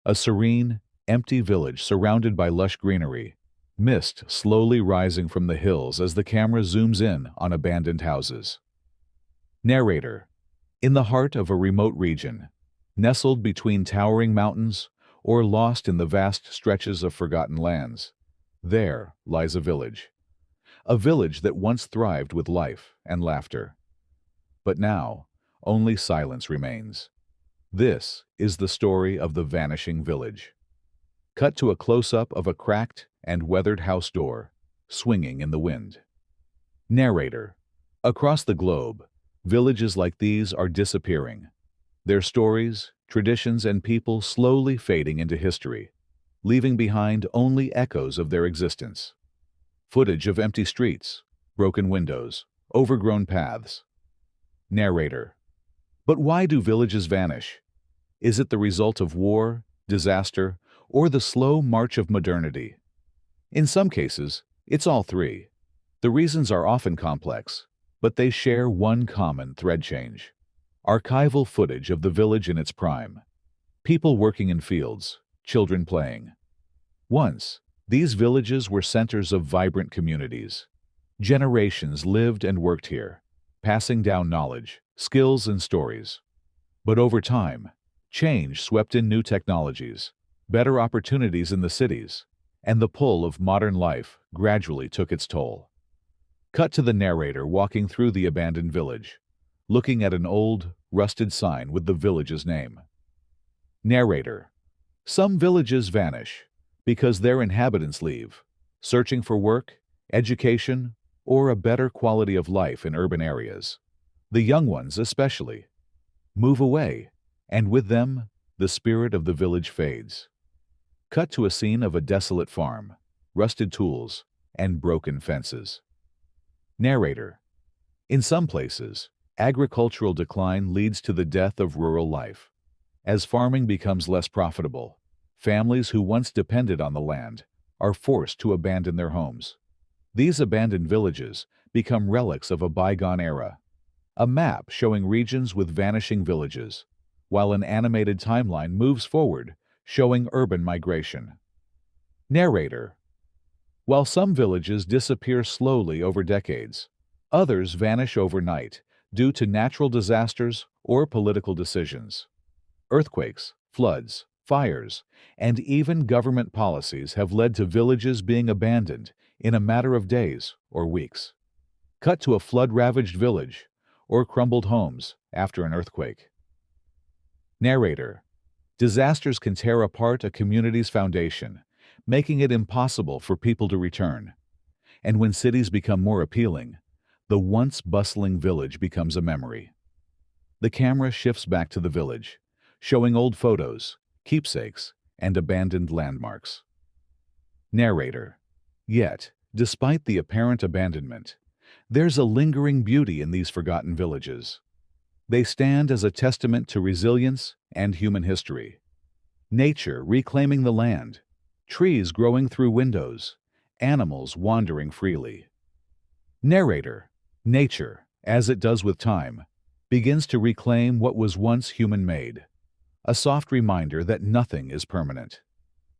A serene, empty village surrounded by lush greenery, mist slowly rising from the hills as the camera zooms in on abandoned houses. Narrator. In the heart of a remote region, nestled between towering mountains or lost in the vast stretches of forgotten lands, there lies a village. A village that once thrived with life and laughter. But now, only silence remains. This is the story of the Vanishing Village. Cut to a close-up of a cracked and weathered house door, swinging in the wind. Narrator. Across the globe, villages like these are disappearing. Their stories, traditions, and people slowly fading into history, leaving behind only echoes of their existence. Footage of empty streets, broken windows, overgrown paths. Narrator. But why do villages vanish? Is it the result of war, disaster, or the slow march of modernity? In some cases, it's all three. The reasons are often complex, but they share one common thread change. Archival footage of the village in its prime. People working in fields, children playing. Once, these villages were centers of vibrant communities. Generations lived and worked here, passing down knowledge, skills, and stories. But over time, change swept in new technologies, better opportunities in the cities, and the pull of modern life gradually took its toll. Cut to the narrator walking through the abandoned village, looking at an old, rusted sign with the village's name. Narrator. Some villages vanish because their inhabitants leave, searching for work, education, or a better quality of life in urban areas. The young ones especially move away, and with them, the spirit of the village fades. Cut to a scene of a desolate farm, rusted tools, and broken fences. Narrator. In some places, agricultural decline leads to the death of rural life. As farming becomes less profitable, families who once depended on the land are forced to abandon their homes. These abandoned villages become relics of a bygone era. A map showing regions with vanishing villages, while an animated timeline moves forward, showing urban migration. Narrator. While some villages disappear slowly over decades, others vanish overnight due to natural disasters or political decisions. Earthquakes, floods, fires, and even government policies have led to villages being abandoned in a matter of days or weeks. Cut to a flood-ravaged village or crumbled homes after an earthquake. Narrator. Disasters can tear apart a community's foundation, making it impossible for people to return. And when cities become more appealing, the once bustling village becomes a memory. The camera shifts back to the village, showing old photos, keepsakes, and abandoned landmarks. Narrator. Yet, despite the apparent abandonment, there's a lingering beauty in these forgotten villages. They stand as a testament to resilience and human history. Nature reclaiming the land, trees growing through windows, animals wandering freely. Narrator. Nature, as it does with time, begins to reclaim what was once human-made. A soft reminder that nothing is permanent.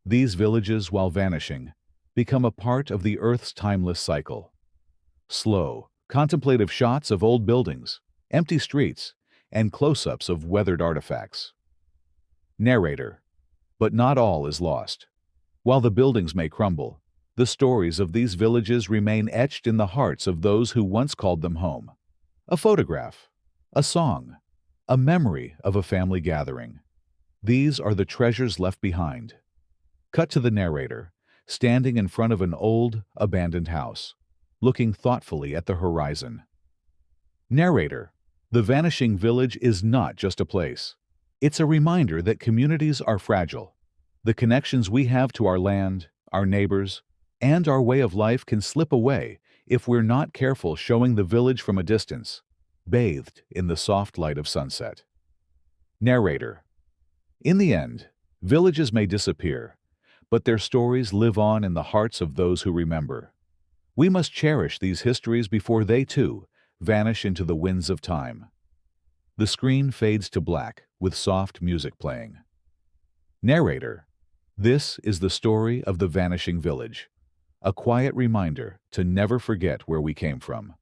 These villages, while vanishing, become a part of the Earth's timeless cycle. Slow, contemplative shots of old buildings, empty streets, and close-ups of weathered artifacts. Narrator. But not all is lost. While the buildings may crumble, the stories of these villages remain etched in the hearts of those who once called them home. A photograph, a song, a memory of a family gathering. These are the treasures left behind. Cut to the narrator, standing in front of an old, abandoned house, looking thoughtfully at the horizon. Narrator. The Vanishing Village is not just a place. It's a reminder that communities are fragile. The connections we have to our land, our neighbors, and our way of life can slip away if we're not careful, showing the village from a distance, bathed in the soft light of sunset. Narrator. In the end, villages may disappear, but their stories live on in the hearts of those who remember. We must cherish these histories before they, too, vanish into the winds of time. The screen fades to black with soft music playing. Narrator. This is the story of the Vanishing Village, a quiet reminder to never forget where we came from.